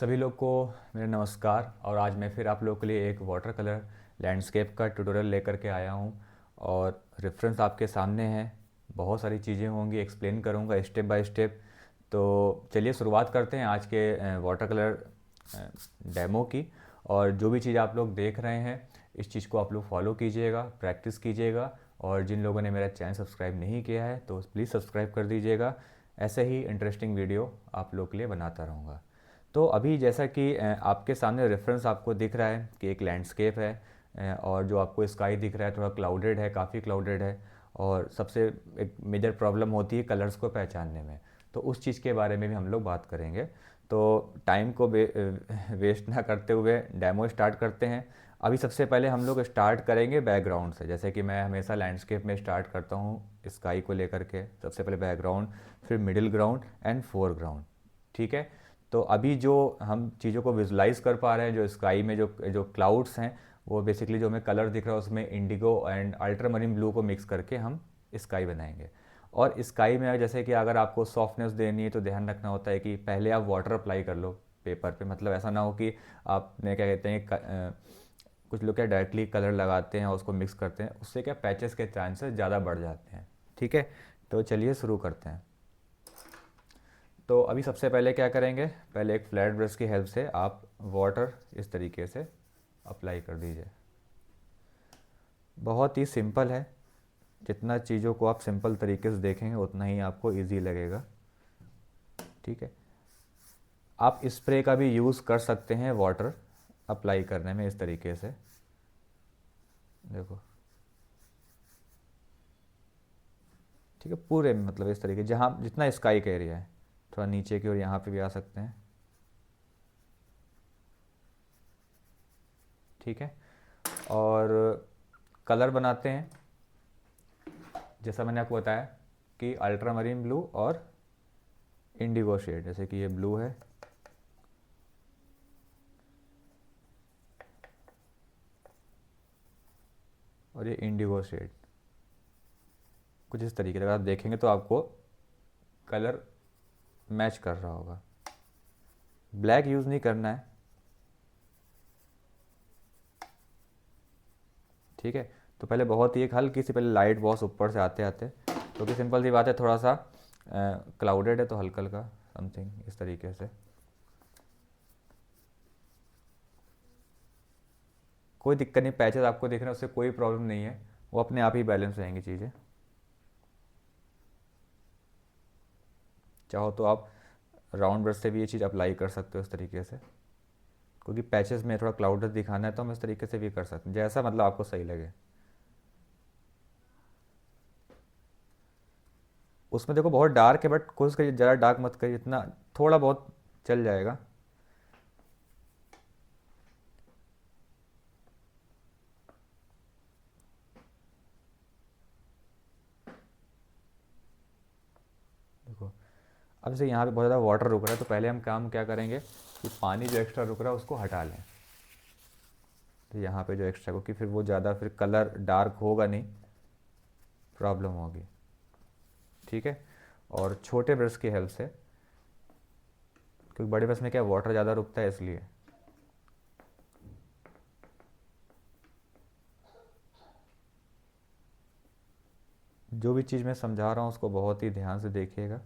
सभी लोग को मेरा नमस्कार। और आज मैं फिर आप लोगों के लिए एक वाटर कलर लैंडस्केप का ट्यूटोरियल लेकर के आया हूँ। और रेफरेंस आपके सामने है, बहुत सारी चीज़ें होंगी, एक्सप्लेन करूँगा स्टेप बाय स्टेप। तो चलिए शुरुआत करते हैं आज के वाटर कलर डेमो की। और जो भी चीज़ आप लोग देख रहे हैं इस चीज़ को आप लोग फॉलो कीजिएगा, प्रैक्टिस कीजिएगा। और जिन लोगों ने मेरा चैनल सब्सक्राइब नहीं किया है तो प्लीज़ सब्सक्राइब कर दीजिएगा। ऐसे ही इंटरेस्टिंग वीडियो आप लोग के लिए बनाता रहूँगा। तो अभी जैसा कि आपके सामने रेफरेंस आपको दिख रहा है कि एक लैंडस्केप है, और जो आपको स्काई दिख रहा है थोड़ा क्लाउडेड है, काफ़ी क्लाउडेड है। और सबसे एक मेजर प्रॉब्लम होती है कलर्स को पहचानने में। तो उस चीज़ के बारे में भी हम लोग बात करेंगे। तो टाइम को वेस्ट ना करते हुए डेमो स्टार्ट करते हैं। अभी सबसे पहले हम लोग स्टार्ट करेंगे बैकग्राउंड से, जैसे कि मैं हमेशा लैंडस्केप में स्टार्ट करता हूँ स्काई को लेकर के। सबसे पहले बैकग्राउंड, फिर मिडिल ग्राउंड एंड फोरग्राउंड। ठीक है। तो अभी जो हम चीज़ों को विजुलाइज कर पा रहे हैं, जो स्काई में जो जो क्लाउड्स हैं, वो बेसिकली जो हमें कलर दिख रहा है उसमें इंडिगो एंड अल्ट्रामरीन ब्लू को मिक्स करके हम स्काई बनाएंगे। और स्काई में जैसे कि अगर आपको सॉफ्टनेस देनी है तो ध्यान रखना होता है कि पहले आप वाटर अप्लाई कर लो पेपर पे। मतलब ऐसा ना हो कि आपने क्या कहते हैं कुछ लोग क्या डायरेक्टली कलर लगाते हैं और उसको मिक्स करते हैं, उससे क्या पैचेस के चांसेस ज़्यादा बढ़ जाते हैं। ठीक है। तो चलिए शुरू करते हैं। तो अभी सबसे पहले क्या करेंगे, पहले एक फ्लैट ब्रश की हेल्प से आप वाटर इस तरीके से अप्लाई कर दीजिए। बहुत ही सिंपल है, जितना चीज़ों को आप सिंपल तरीके से देखेंगे उतना ही आपको इजी लगेगा। ठीक है। आप स्प्रे का भी यूज़ कर सकते हैं वाटर अप्लाई करने में, इस तरीके से देखो। ठीक है, पूरे मतलब इस तरीके जहाँ जितना स्काई का एरिया है, थोड़ा नीचे की ओर यहाँ पे भी आ सकते हैं। ठीक है। और कलर बनाते हैं जैसा मैंने आपको बताया कि अल्ट्रामरीन ब्लू और इंडिगो शेड। जैसे कि ये ब्लू है और ये इंडिगो शेड, कुछ इस तरीके से अगर आप देखेंगे तो आपको कलर मैच कर रहा होगा। ब्लैक यूज़ नहीं करना है। ठीक है। तो पहले बहुत ही एक हल्की सी पहले लाइट वॉश ऊपर से आते आते, क्योंकि सिंपल सी बात है, थोड़ा सा क्लाउडेड है तो हल्का हल्का समथिंग इस तरीके से। कोई दिक्कत नहीं, पैचेस आपको दिख रहे हैं उससे कोई प्रॉब्लम नहीं है, वो अपने आप ही बैलेंस रहेंगी चीज़ें। चाहो तो आप राउंड ब्रश से भी ये चीज़ अप्लाई कर सकते हो इस तरीके से, क्योंकि पैचेस में थोड़ा क्लाउडेड दिखाना है तो हम इस तरीके से भी कर सकते हैं, जैसा मतलब आपको सही लगे। उसमें देखो बहुत डार्क है, बट कोशिश करिए ज़्यादा डार्क मत करिए, इतना थोड़ा बहुत चल जाएगा। देखो अब जैसे यहाँ पे बहुत ज़्यादा वाटर रुक रहा है, तो पहले हम काम क्या करेंगे कि पानी जो एक्स्ट्रा रुक रहा है उसको हटा लें। तो यहाँ पे जो एक्स्ट्रा, क्योंकि फिर वो ज़्यादा फिर कलर डार्क होगा नहीं, प्रॉब्लम होगी। ठीक है। और छोटे ब्रश की हेल्प से, क्योंकि बड़े ब्रश में क्या वाटर ज़्यादा रुकता है इसलिए। जो भी चीज़ मैं समझा रहा हूँ उसको बहुत ही ध्यान से देखिएगा।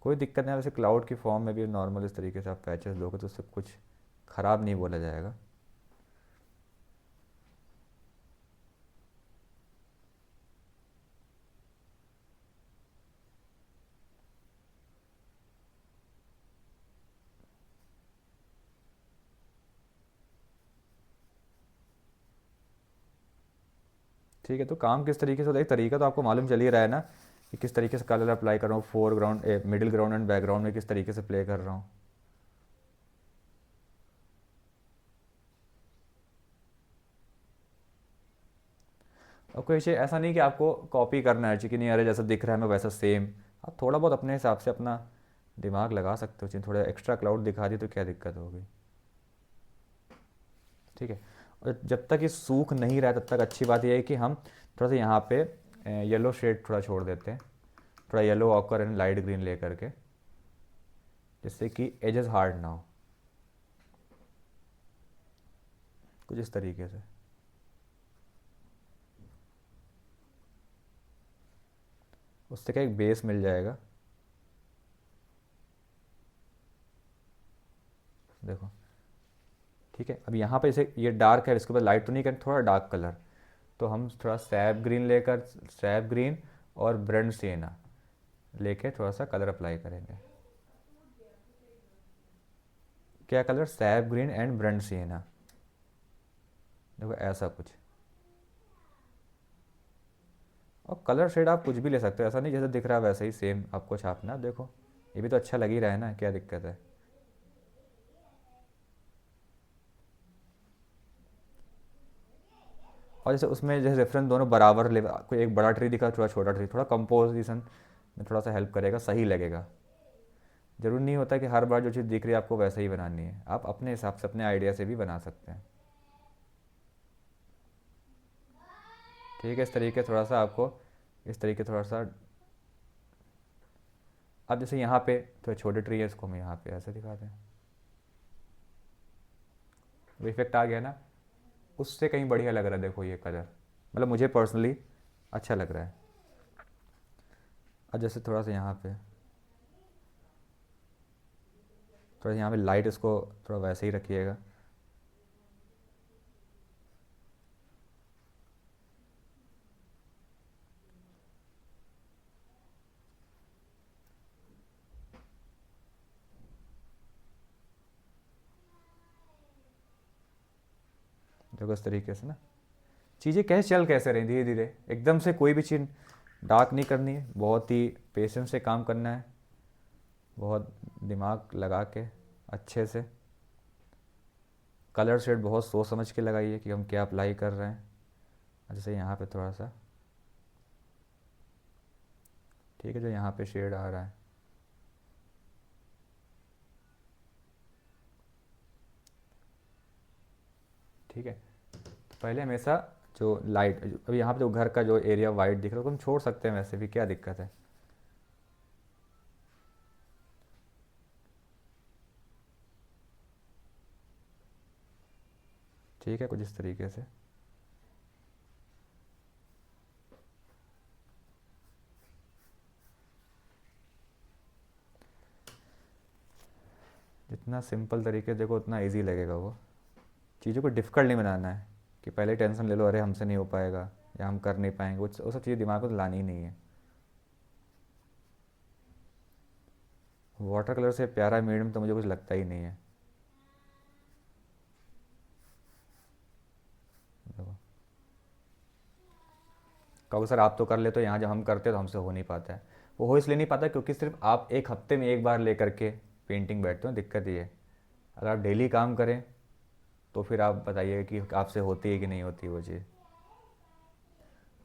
कोई दिक्कत नहीं है, वैसे क्लाउड की फॉर्म में भी नॉर्मल इस तरीके से आप पैचेस दोगे तो उससे कुछ ख़राब नहीं बोला जाएगा। ठीक है। तो काम किस तरीके से होता है, एक तरीका तो आपको मालूम चल ही रहा है ना कि किस तरीके से कलर अप्लाई कर रहा हूँ। Four ground, middle ground and background में किस तरीके से प्ले कर रहा हूँ। और कोई ऐसा नहीं कि आपको कॉपी करना है कि नहीं, अरे जैसा दिख रहा है मैं वैसा सेम। आप थोड़ा बहुत अपने हिसाब से अपना दिमाग लगा सकते हो। चीज़ थोड़ा एक्स्ट्रा क्लाउड दिखा दी तो क्या दिक्कत होगी। ठीक है। और जब तक ये सूख नहीं रहा है तब तक अच्छी बात यह है कि हम थोड़ा सा यहाँ पे येलो शेड थोड़ा छोड़ देते हैं, थोड़ा yellow occur and light green ले करके, जिससे कि एजेस हार्ड ना हो, कुछ इस तरीके से। उससे क्या एक बेस मिल जाएगा। देखो ठीक है। अब यहाँ पे जैसे ये डार्क है, इसके ऊपर लाइट तो नहीं करें, थोड़ा डार्क कलर, तो हम थोड़ा सैप ग्रीन लेकर, सैप ग्रीन और ब्रंट सिएना लेके थोड़ा सा कलर अप्लाई करेंगे। क्या colour? Sap green and burnt sienna. देखो ऐसा कुछ। और कलर शेड आप कुछ भी ले सकते हो, ऐसा नहीं जैसे दिख रहा है वैसे ही सेम आपको छापना। देखो ये भी तो अच्छा लग ही रहा है ना, क्या दिक्कत है। और जैसे उसमें जैसे रेफरेंस दोनों बराबर ले, कोई एक बड़ा ट्री दिखा, थोड़ा छोटा ट्री, थोड़ा कंपोजिशन में थोड़ा सा हेल्प करेगा, सही लगेगा। ज़रूरी नहीं होता कि हर बार जो चीज़ दिख रही है आपको वैसे ही बनानी है, आप अपने हिसाब से अपने आइडिया से भी बना सकते हैं। ठीक है, इस तरीके थोड़ा सा आपको, इस तरीके थोड़ा सा। अब जैसे यहाँ पे थोड़े छोटे ट्री है, इसको हम यहाँ पे ऐसे दिखा दें, वो इफेक्ट आ गया ना, उससे कहीं बढ़िया लग रहा है। देखो ये कलर, मतलब मुझे पर्सनली अच्छा लग रहा है। अब जैसे थोड़ा सा यहाँ पे, थोड़ा यहाँ पे लाइट, इसको थोड़ा वैसे ही रखिएगा। देखो इस तरीके से ना चीज़ें कैसे चल कैसे रही धीरे धीरे, एकदम से कोई भी चीज़ डार्क नहीं करनी है, बहुत ही पेशेंस से काम करना है, बहुत दिमाग लगा के अच्छे से। कलर शेड बहुत सोच समझ के लगाइए कि हम क्या अप्लाई कर रहे हैं। जैसे यहाँ पे थोड़ा सा, ठीक है, जो यहाँ पे शेड आ रहा है, ठीक है। तो पहले हमेशा जो लाइट, अब यहाँ पे जो घर का जो एरिया वाइट दिख रहा है उसको हम छोड़ सकते हैं, वैसे भी क्या दिक्कत है। ठीक है, कुछ इस तरीके से। जितना सिंपल तरीके देखो उतना इजी लगेगा वो। चीज़ों को डिफ़िकल्ट नहीं बनाना है कि पहले टेंशन ले लो, अरे हमसे नहीं हो पाएगा या हम कर नहीं पाएंगे, वो सब चीज़ें दिमाग में तो लानी ही नहीं है। वाटर कलर से प्यारा मीडियम तो मुझे कुछ लगता ही नहीं है। देखो कहो सर आप तो कर लेते हो, यहाँ जब हम करते हैं तो हमसे हो नहीं पाता है। वो हो इसलिए नहीं पाता क्योंकि सिर्फ आप एक हफ्ते में एक बार ले करके पेंटिंग बैठते हो, दिक्कत ये है। अगर आप डेली काम करें तो फिर आप बताइए कि आपसे होती है कि नहीं होती वो चीज़।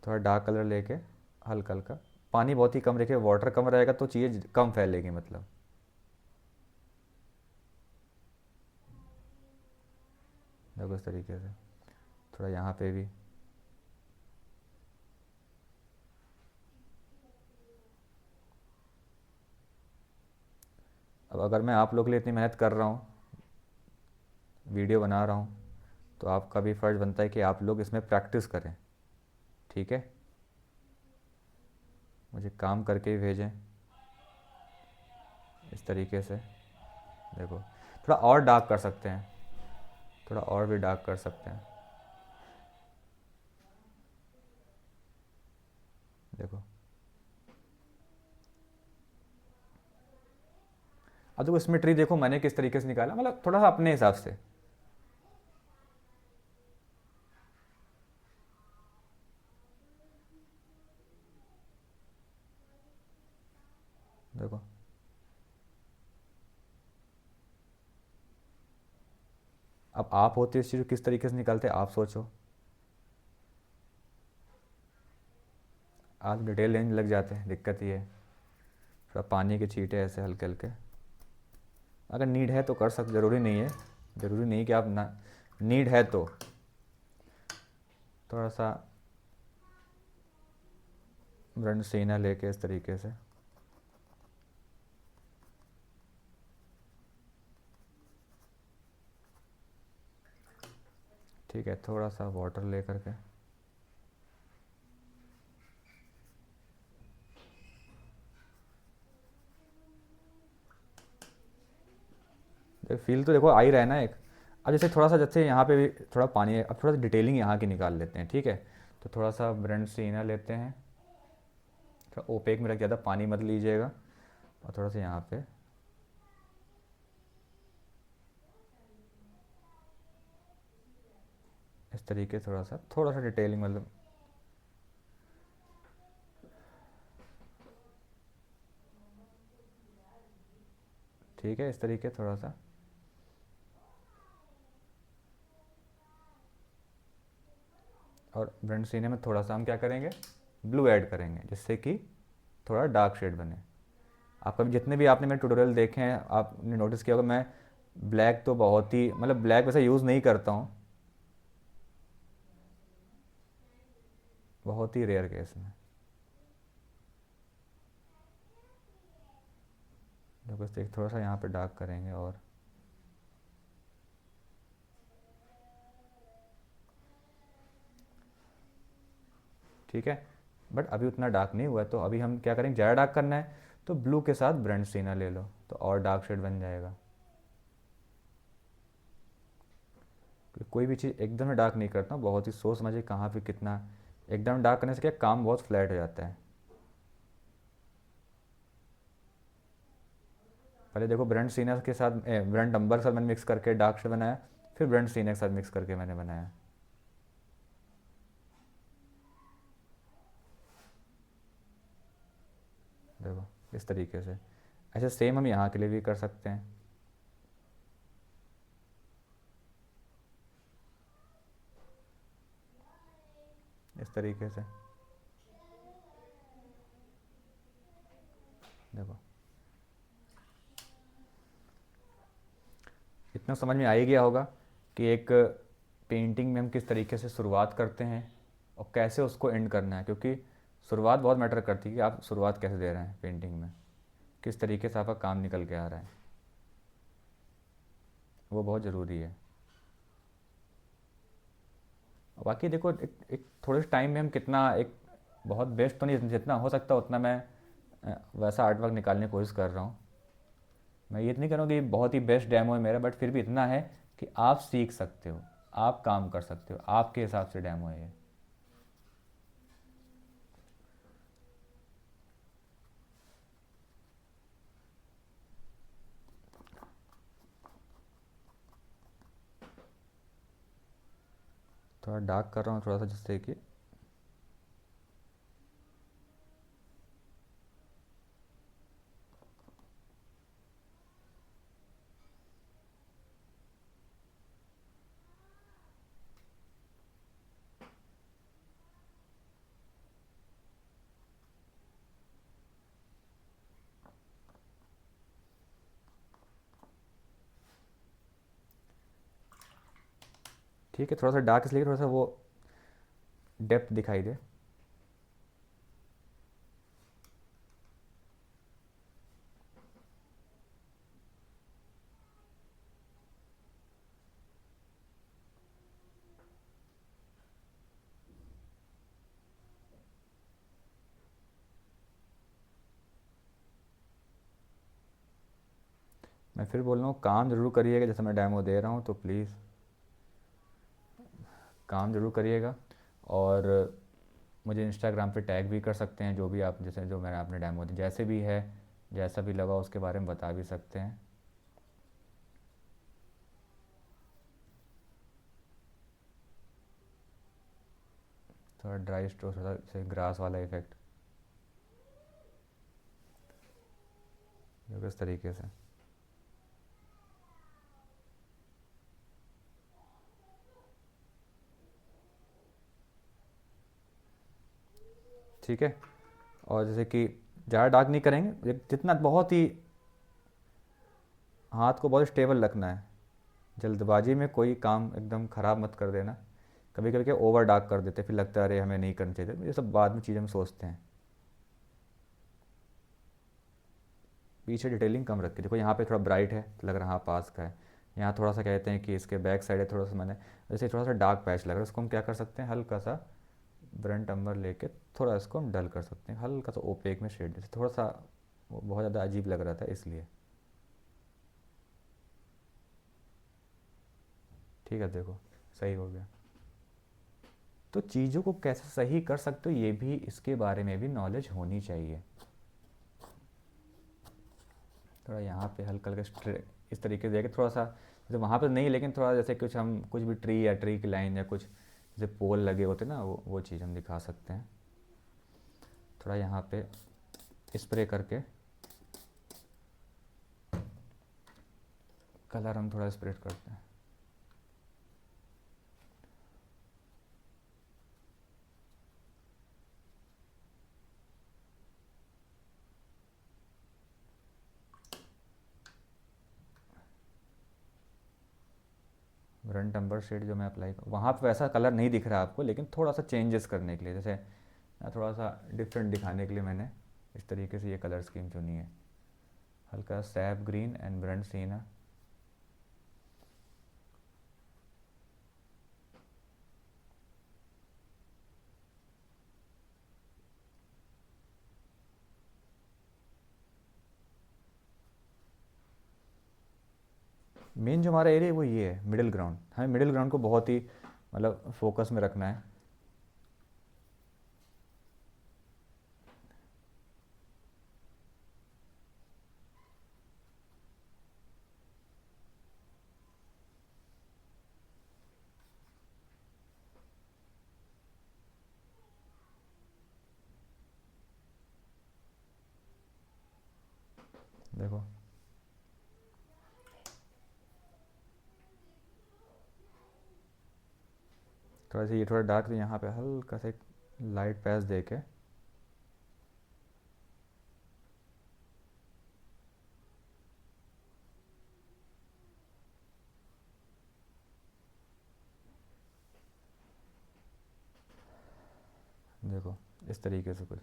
थोड़ा डार्क कलर लेके हल्का हल्का, पानी बहुत ही कम रखिए, वाटर कम रहेगा तो चीज़ें कम फैलेगी मतलब। देखो इस तरीके से थोड़ा यहाँ पे भी। अब अगर मैं आप लोग के लिए इतनी मेहनत कर रहा हूँ, वीडियो बना रहा हूँ, तो आपका भी फ़र्ज़ बनता है कि आप लोग इसमें प्रैक्टिस करें। ठीक है, मुझे काम करके ही भेजें इस तरीके से। देखो थोड़ा और डार्क कर सकते हैं, थोड़ा और भी डार्क कर सकते हैं। देखो अब देखो इसमें ट्री देखो मैंने किस तरीके से निकाला, मतलब थोड़ा सा अपने हिसाब से। देखो अब आप होते इस चीज़ को किस तरीके से निकालते आप सोचो। आप डिटेल लेने लग जाते हैं, दिक्कत ये है। थोड़ा पानी के छींटे ऐसे हल्के हल्के, अगर नीड है तो कर सकते, ज़रूरी नहीं है, ज़रूरी नहीं कि आप ना, नीड है तो थोड़ा सा ब्रंट सीना लेके इस तरीके से। ठीक है, थोड़ा सा वाटर ले करके। फील तो देखो आ ही रहा है ना एक। अब जैसे थोड़ा सा, जैसे यहाँ पे भी थोड़ा पानी है, अब थोड़ा सा डिटेलिंग यहाँ की निकाल लेते हैं, ठीक है। तो थोड़ा सा ब्रंट सीना लेते हैं, थोड़ा ओपेक में रख, ज़्यादा पानी मत लीजिएगा। और थोड़ा सा यहाँ पे इस तरीके, थोड़ा सा डिटेलिंग मतलब। ठीक है, इस तरीके थोड़ा सा। और ब्रंट सीने में थोड़ा सा हम क्या करेंगे, ब्लू ऐड करेंगे, जिससे कि थोड़ा डार्क शेड बने। आपका भी जितने भी आपने मेरे ट्यूटोरियल देखे हैं, आपने नोटिस किया होगा मैं ब्लैक तो बहुत ही, मतलब ब्लैक वैसे यूज़ नहीं करता हूँ, बहुत ही रेयर केस में। देखो थोड़ा सा यहाँ पे डार्क करेंगे। और ठीक है, बट अभी उतना डार्क नहीं हुआ है, तो अभी हम क्या करेंगे, ज़्यादा डार्क करना है तो ब्लू के साथ ब्रंट सीना ले लो, तो और डार्क शेड बन जाएगा। कोई भी चीज़ एकदम डार्क नहीं करता हूँ, बहुत ही सोच समझे कहाँ पे कितना। एकदम डार्क करने से क्या काम बहुत फ्लैट हो जाता है। पहले देखो ब्रंट सीना के साथ ब्रंट अंबर के साथ मैंने मिक्स करके डार्क शेड बनाया, फिर ब्रंट सीना के साथ मिक्स करके मैंने बनाया। देखो इस तरीके से। ऐसे सेम हम यहाँ के लिए भी कर सकते हैं। इस तरीके से देखो, इतना समझ में आ ही गया होगा कि एक पेंटिंग में हम किस तरीके से शुरुआत करते हैं और कैसे उसको एंड करना है। क्योंकि शुरुआत बहुत मैटर करती है कि आप शुरुआत कैसे दे रहे हैं पेंटिंग में, किस तरीके से आपका काम निकल के आ रहा है, वो बहुत ज़रूरी है। बाकी देखो एक थोड़े से टाइम में हम कितना, एक बहुत बेस्ट तो नहीं, जितना हो सकता उतना मैं वैसा आर्ट वर्क निकालने की कोशिश कर रहा हूँ। मैं ये तो नहीं कह रहा हूँ कि बहुत ही बेस्ट डेमो है मेरा, बट फिर भी इतना है कि आप सीख सकते हो, आप काम कर सकते हो, आपके हिसाब से डेमो है ये। थोड़ा डार्क कर रहा हूँ थोड़ा सा, जिससे कि ठीक है, थोड़ा सा डार्क इसलिए थोड़ा सा वो डेप्थ दिखाई दे। मैं फिर बोल रहा हूँ काम ज़रूर करिएगा, जैसे मैं डेमो दे रहा हूँ, तो प्लीज़ काम ज़रूर करिएगा। और मुझे इंस्टाग्राम पे टैग भी कर सकते हैं, जो भी आप, जैसे जो मैंने आपने डेमो दी जैसे भी है, जैसा भी लगा उसके बारे में बता भी सकते हैं। थोड़ा ड्राई स्ट्रोक, थोड़ा से ग्रास वाला इफेक्ट, जो इस तरीके से। ठीक है, और जैसे कि ज़्यादा डार्क नहीं करेंगे, जितना बहुत ही हाथ को बहुत स्टेबल रखना है, जल्दबाजी में कोई काम एकदम ख़राब मत कर देना। कभी कभी क्या ओवर डार्क कर देते, फिर लगता है अरे हमें नहीं करना चाहिए, ये सब बाद में चीज़ें हम सोचते हैं। पीछे डिटेलिंग कम रखी। देखो यहाँ पे थोड़ा ब्राइट है तो लग रहा है पास का है। यहाँ थोड़ा सा कहते हैं कि इसके बैक साइड है, थोड़ा सा मैंने जैसे थोड़ा सा डार्क पैच लग रहा है, उसको हम क्या कर सकते हैं, हल्का सा ब्रंट अम्बर लेके थोड़ा इसको हम डल कर सकते हैं, हल्का सा ओपेक में शेड, जैसे थोड़ा सा वो बहुत ज़्यादा अजीब लग रहा था इसलिए। ठीक है, देखो सही हो गया। तो चीज़ों को कैसे सही कर सकते हो ये भी, इसके बारे में भी नॉलेज होनी चाहिए। थोड़ा यहाँ पे हल्का हल्का इस तरीके से देखे थोड़ा सा, जैसे वहाँ पे नहीं, लेकिन थोड़ा जैसे कुछ हम कुछ भी ट्री या ट्री की लाइन या कुछ जैसे पोल लगे होते ना, वो चीज़ हम दिखा सकते हैं। थोड़ा यहाँ पे स्प्रे करके कलर हम थोड़ा स्प्रेड करते हैं। रन टम्बर शेड जो मैं अप्लाई कर, वहाँ पे वैसा कलर नहीं दिख रहा आपको, लेकिन थोड़ा सा चेंजेस करने के लिए, जैसे थोड़ा सा डिफरेंट दिखाने के लिए मैंने इस तरीके से ये कलर स्कीम चुनी है। हल्का सैप ग्रीन एंड ब्रंट सीना। मेन जो हमारा एरिया है वो ये है, मिडिल ग्राउंड। हमें मिडिल ग्राउंड को बहुत ही मतलब फोकस में रखना है। देखो थोड़ा सा ये थोड़ा डार्क, तो यहाँ पे हल्का सा एक लाइट पैच दे के देखो इस तरीके से कुछ।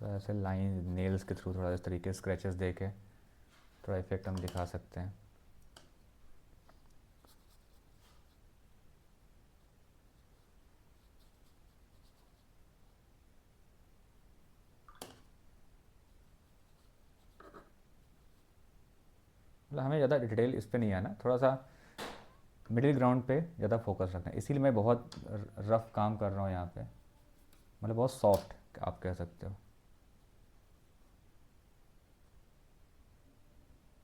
थोड़ा ऐसे लाइन नेल्स के थ्रू थोड़ा इस तरीके स्क्रैचेस दे के थोड़ा इफेक्ट हम दिखा सकते हैं। मतलब हमें ज़्यादा डिटेल इस पे नहीं आना, थोड़ा सा मिडिल ग्राउंड पे ज़्यादा फोकस रखना है, इसीलिए मैं बहुत रफ काम कर रहा हूँ यहाँ पे, मतलब बहुत सॉफ्ट आप कह सकते हो।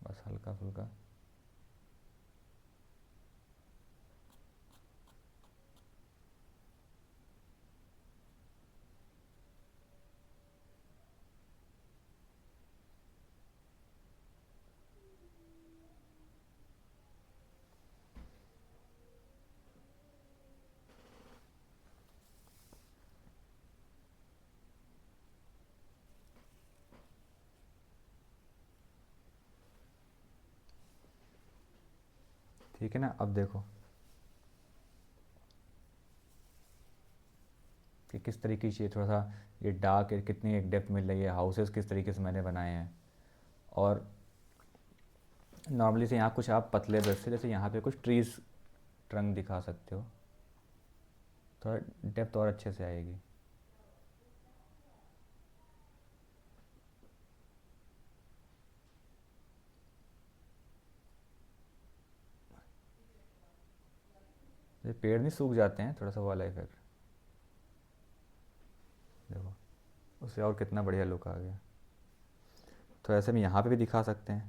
बस हल्का फुल्का। ठीक है ना, अब देखो कि किस तरीके से थोड़ा सा ये डार्क है, कितनी एक डेप्थ मिल रही है, हाउसेस किस तरीके से मैंने बनाए हैं। और नॉर्मली से यहाँ कुछ आप पतले ब्रश से जैसे यहाँ पे कुछ ट्रीज ट्रंक दिखा सकते हो, थोड़ा डेप्थ और अच्छे से आएगी। ये पेड़ नहीं सूख जाते हैं, थोड़ा सा वो वाला इफेक्ट देखो, उससे और कितना बढ़िया लुक आ गया। तो ऐसे में यहाँ पे भी दिखा सकते हैं।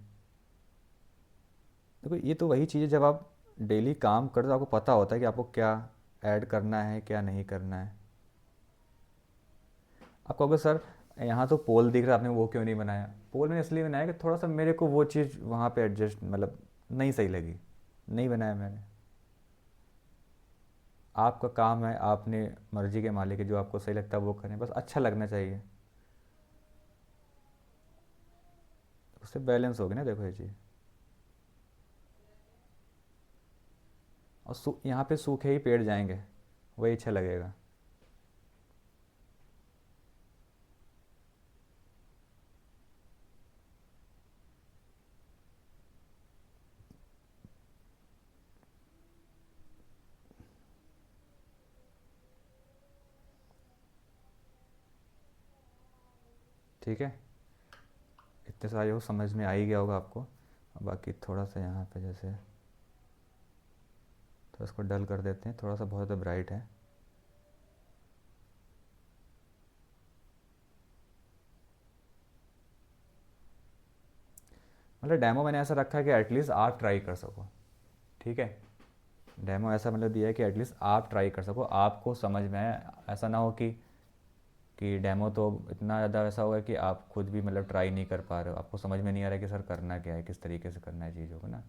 देखो ये तो वही चीज़ है, जब आप डेली काम करते हो आपको पता होता है कि आपको क्या ऐड करना है क्या नहीं करना है। आप कहोगे सर यहाँ तो पोल दिख रहा है, आपने वो क्यों नहीं बनाया? पोल मैंने इसलिए बनाया कि थोड़ा सा मेरे को वो चीज़ वहाँ पे एडजस्ट मतलब नहीं सही लगी, नहीं बनाया मैंने। आपका काम है, आपने मर्जी के मालिक है, जो आपको सही लगता है वो करें, बस अच्छा लगना चाहिए। उससे बैलेंस होगी ना, देखो ये चीज़। और यहाँ पे सूखे ही पेड़ जाएंगे, वही अच्छा लगेगा। ठीक है, इतने सारे हो समझ में आ ही गया होगा आपको। बाकी थोड़ा सा यहाँ पे जैसे तो इसको डल कर देते हैं, थोड़ा सा बहुत ज़्यादा ब्राइट है। मतलब डेमो मैंने ऐसा रखा है कि एटलीस्ट आप ट्राई कर सको। ठीक है, डेमो ऐसा मतलब दिया है कि एटलीस्ट आप ट्राई कर सको, आपको समझ में आए। ऐसा ना हो कि डेमो तो इतना ज़्यादा ऐसा होगा कि आप खुद भी मतलब ट्राई नहीं कर पा रहे हो, आपको समझ में नहीं आ रहा है कि सर करना क्या है, किस तरीके से करना है चीज़ों को ना।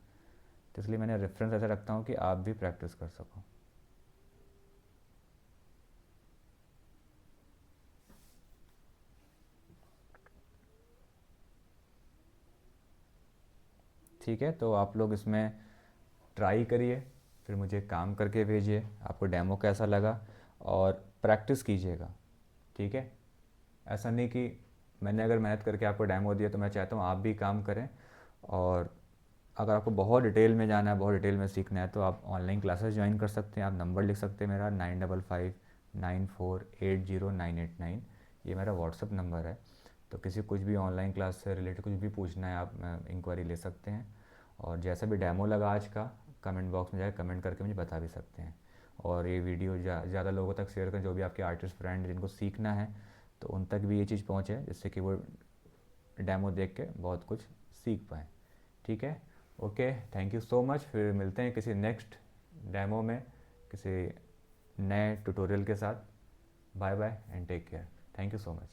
तो इसलिए मैंने रेफरेंस ऐसा रखता हूँ कि आप भी प्रैक्टिस कर सको। ठीक है, तो आप लोग इसमें ट्राई करिए, फिर मुझे काम करके भेजिए आपको डेमो कैसा लगा, और प्रैक्टिस कीजिएगा। ठीक है, ऐसा नहीं कि मैंने अगर मेहनत करके आपको डेमो दिया तो मैं चाहता हूँ आप भी काम करें। और अगर आपको बहुत डिटेल में जाना है, बहुत डिटेल में सीखना है, तो आप ऑनलाइन क्लासेस ज्वाइन कर सकते हैं। आप नंबर लिख सकते हैं मेरा 9559480989। ये मेरा व्हाट्सअप नंबर है। तो किसी कुछ भी ऑनलाइन क्लास से रिलेटेड कुछ भी पूछना है, आप इंक्वायरी ले सकते हैं। और जैसा भी डेमो लगा आज का, कमेंट बॉक्स में जाकर कमेंट करके मुझे बता भी सकते हैं। और ये वीडियो ज़्यादा लोगों तक शेयर करें, जो भी आपके आर्टिस्ट फ्रेंड जिनको सीखना है, तो उन तक भी ये चीज़ पहुँचे, जिससे कि वो डेमो देख के बहुत कुछ सीख पाएँ। ठीक है, okay, thank you so much. फिर मिलते हैं किसी नेक्स्ट डेमो में, किसी नए ट्यूटोरियल के साथ। Bye bye and take care. Thank you so much.